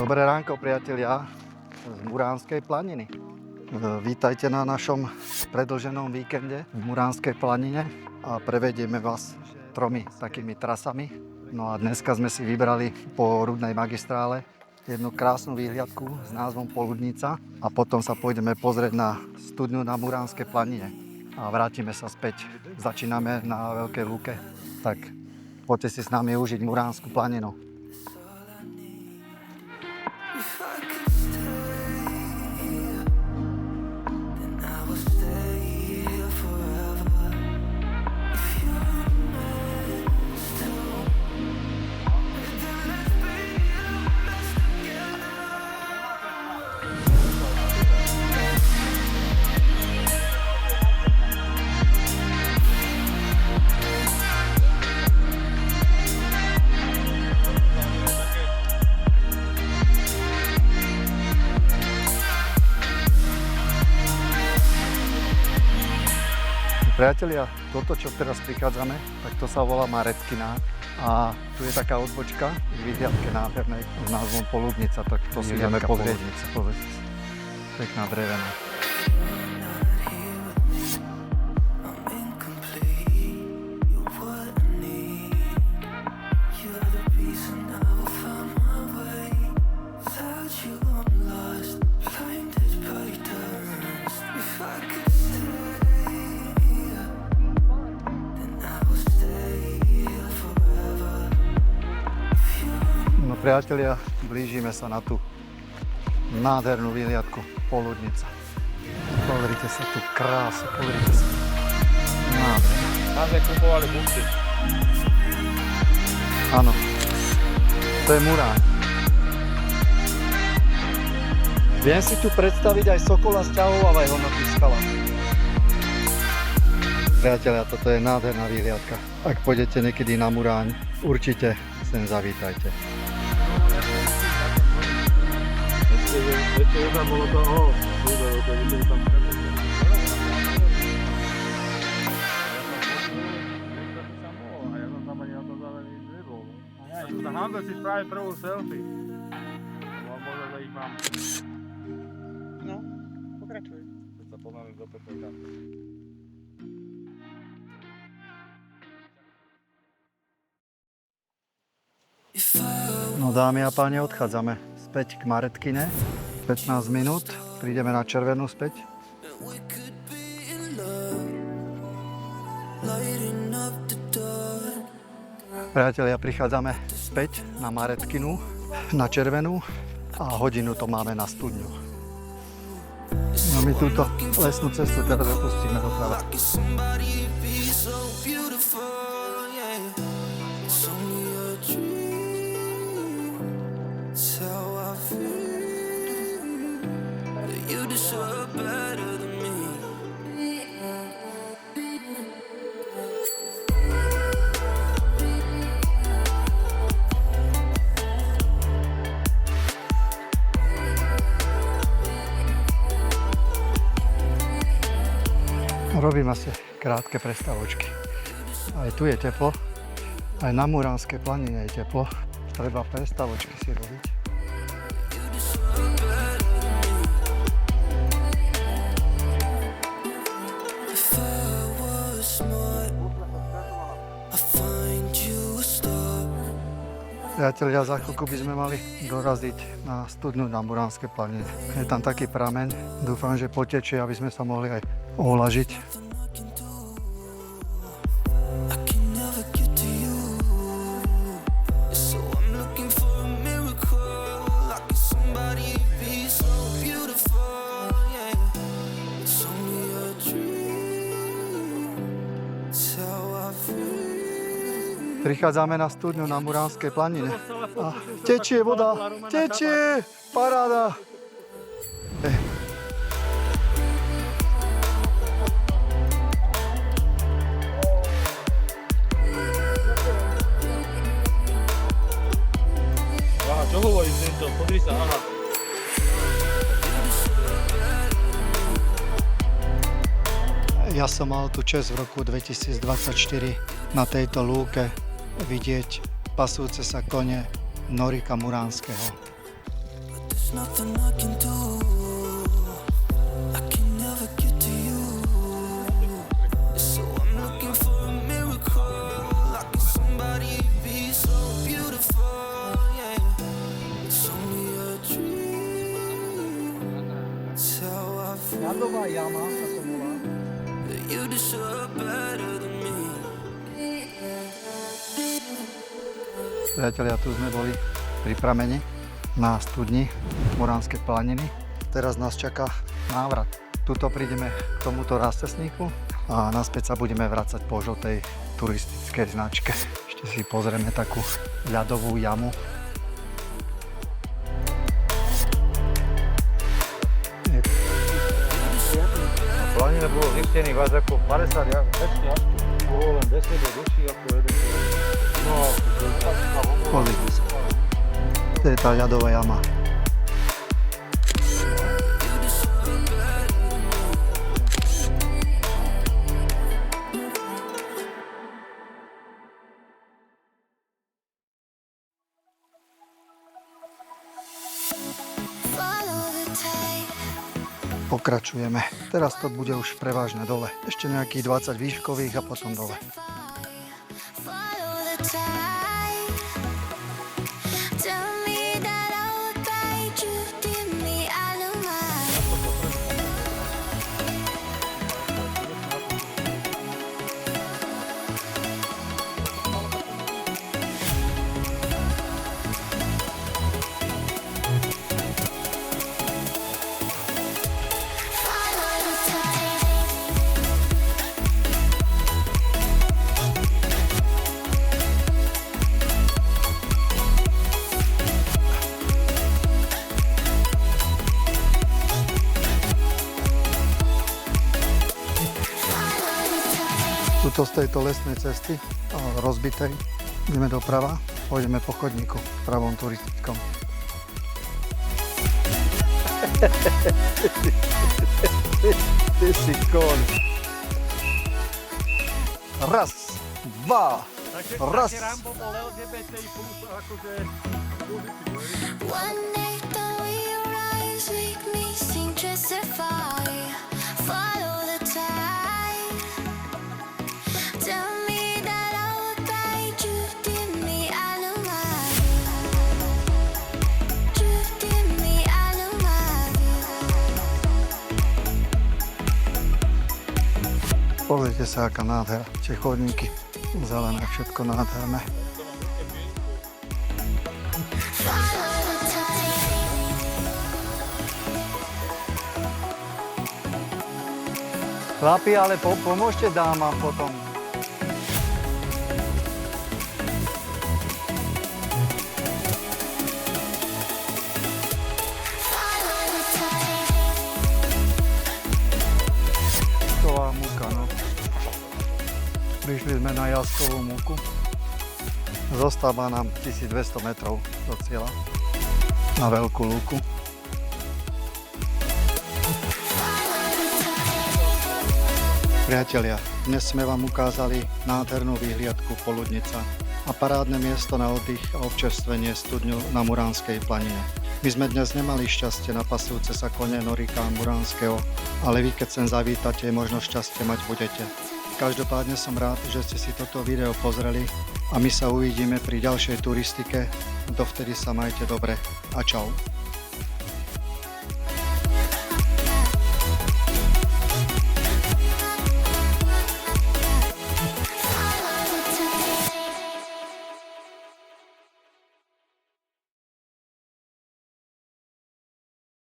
Dobré ránko, priatelia z Muránskej planiny. Vítajte na našom predĺženom víkende v Muránskej planine a prevedieme vás 3 takými trasami. No a dneska sme si vybrali po Rudnej magistrále jednu krásnu výhliadku s názvom Poludnica a potom sa pôjdeme pozrieť na studňu na Muránskej planine a vrátime sa späť. Začíname na Veľkej lúke, tak poďte si s nami užiť Muránsku planinu. Priatelia, toto, čo teraz prichádzame, tak to sa volá Maretkina a tu je taká odbočka v výhliadke nádhernej s názvom Poludnica, tak to si ideme pozrieť. Pekná drevená. Priatelia, blížime sa na tú nádhernú výhliadku Poludnica. Pozrite sa tu, krásu, pozrite sa. Nádherné. Tam sme kupovali buksy. Áno, to je Muráň. Viem si tu predstaviť aj sokola sťahovávajho na tých skalách. Priatelia, toto je nádherná výhliadka. Ak pôjdete niekedy na Muráň, určite sem zavítajte. Ešte tam bolo to, súbelo, to je tam a ja som tam ani na to zároveň nič nebol. Ja som sa hambil si spraviť prvú selfie. Možno, že ich mám. No, pokračuj. Keď sa poznám do PPK. No dámy a páni, odchádzame späť k Maretkine. 15 minút, prídeme na Červenú späť. Priatelia, prichádzame späť na Maretkinu, na Červenú a hodinu to máme na studňu. No my túto lesnú cestu teraz zapustíme doprava. Robím asi krátke prestávočky. Aj tu je teplo, aj na Muránskej planine je teplo. Treba prestávočky si robiť. Priatelia, za chvíľku by sme mali doraziť na studňu na Muránskej planine. Je tam taký prameň, dúfam, že potečie, aby sme sa mohli aj ovlažiť. Prichádzame na studňu na Muránskej planine. A tečie voda, tečie, paráda. Aha, čo hovorí tento? Pozri sa, aha. Ja som mal tú česť v roku 2024 na tejto lúke vidieť pasúce sa kone Norika Muránskeho. There's nothing I can do. I can never get to you. So I'm looking for a miracle. Like somebody be so beautiful. Yeah, it's only a dream. It's how I feel. Ľadová jama sa to volá. That you deserve better than me. Priatelia, tu sme boli pri prameni na studni Muránskej planiny. Teraz nás čaká návrat. Tuto prídeme k tomuto rástesníku a naspäť sa budeme vracať po žltej turistickej značke. Ešte si pozrieme takú ľadovú jamu. Planina bolo zistených viac ako 50 jazdcov. Bolo len 10 duší ako jeden človek. No, Pozrite sa. To je tá ľadová jama. Pokračujeme. Teraz to bude už prevažne dole. Ešte nejakých 20 výškových a potom dole. Tuto z tejto lesnej cesty, rozbitej, ideme doprava, pôjdeme po chodníku v pravom turistickom. Ty si koň. Raz, dva, raz. Rambo bol LGBTI plus akože pozitív. One day though your eyes make me sing justify. Follow the tide. Tell me that I would guide you, give me alibi. You give me alibi. Pozrite sa, aká nádhera. Tie chodníky, zelené, všetko nádherné. Follow the tide. Chlapi, ale pomôžte dámam potom. Follow the tide. Jasková múka, no. Prišli sme na jaskovú múku. Zostáva nám 1200 metrov do cieľa na veľkú lúku. Priatelia, dnes sme vám ukázali nádhernú výhliadku Poludnica a parádne miesto na oddych a občerstvenie studňu na Muránskej planine. My sme dnes nemali šťastie na pasujúce sa kone Norika Muránskeho, ale vy keď sem zavítate, možno šťastie mať budete. Každopádne som rád, že ste si toto video pozreli a my sa uvidíme pri ďalšej turistike. Dovtedy sa majte dobre a čau.